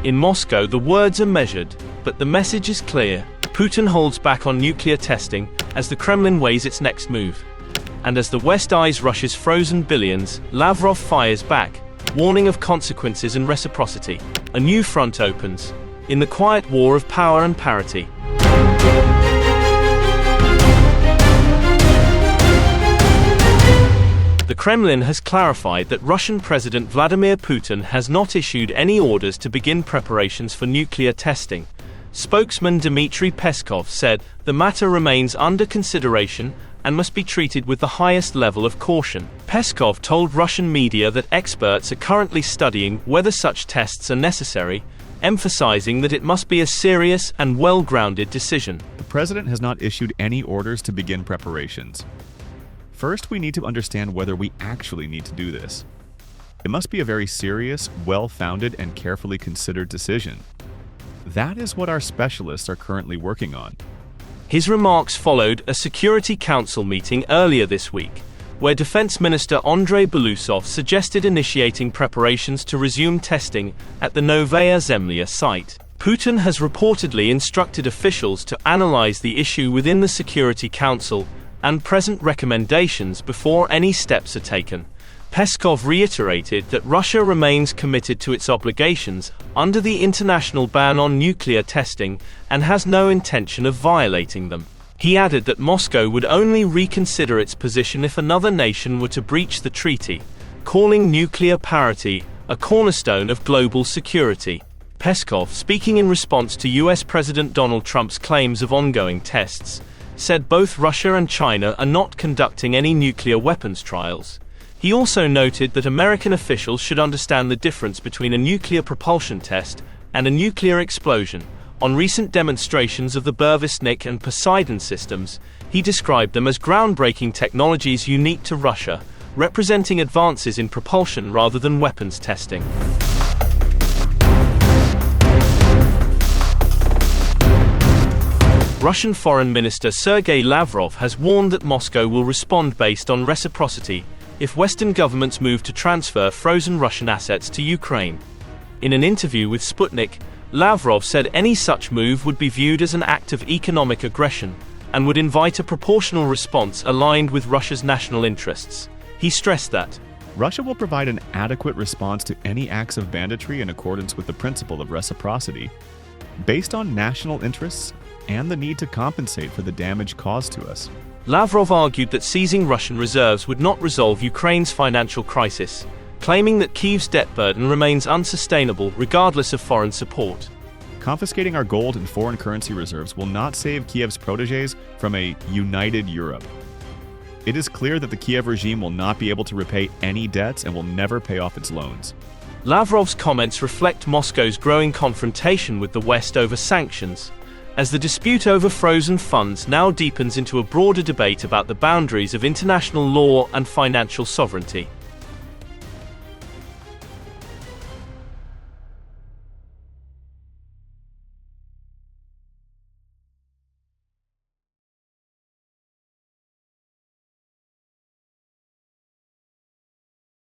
In Moscow, the words are measured, but the message is clear. Putin holds back on nuclear testing as the Kremlin weighs its next move. And as the West eyes Russia's frozen billions, Lavrov fires back, warning of consequences and reciprocity. A new front opens in the quiet war of power and parity. The Kremlin has clarified that Russian President Vladimir Putin has not issued any orders to begin preparations for nuclear testing. Spokesman Dmitry Peskov said the matter remains under consideration and must be treated with the highest level of caution. Peskov told Russian media that experts are currently studying whether such tests are necessary, emphasizing that it must be a serious and well-grounded decision. The president has not issued any orders to begin preparations. First, we need to understand whether we actually need to do this. It must be a very serious, well-founded, and carefully considered decision. That is what our specialists are currently working on. His remarks followed a Security Council meeting earlier this week, where Defense Minister Andrei Belousov suggested initiating preparations to resume testing at the Novaya Zemlya site. Putin has reportedly instructed officials to analyze the issue within the Security Council and present recommendations before any steps are taken. Peskov reiterated that Russia remains committed to its obligations under the international ban on nuclear testing and has no intention of violating them. He added that Moscow would only reconsider its position if another nation were to breach the treaty, calling nuclear parity a cornerstone of global security. Peskov, speaking in response to US President Donald Trump's claims of ongoing tests, said both Russia and China are not conducting any nuclear weapons trials. He also noted that American officials should understand the difference between a nuclear propulsion test and a nuclear explosion. On recent demonstrations of the Burevestnik and Poseidon systems, he described them as groundbreaking technologies unique to Russia, representing advances in propulsion rather than weapons testing. Russian Foreign Minister Sergey Lavrov has warned that Moscow will respond based on reciprocity if Western governments move to transfer frozen Russian assets to Ukraine. In an interview with Sputnik, Lavrov said any such move would be viewed as an act of economic aggression and would invite a proportional response aligned with Russia's national interests. He stressed that Russia will provide an adequate response to any acts of banditry in accordance with the principle of reciprocity, based on national interests and the need to compensate for the damage caused to us. Lavrov argued that seizing Russian reserves would not resolve Ukraine's financial crisis, claiming that Kyiv's debt burden remains unsustainable regardless of foreign support. Confiscating our gold and foreign currency reserves will not save Kyiv's protégés from a united Europe. It is clear that the Kyiv regime will not be able to repay any debts and will never pay off its loans. Lavrov's comments reflect Moscow's growing confrontation with the West over sanctions, as the dispute over frozen funds now deepens into a broader debate about the boundaries of international law and financial sovereignty.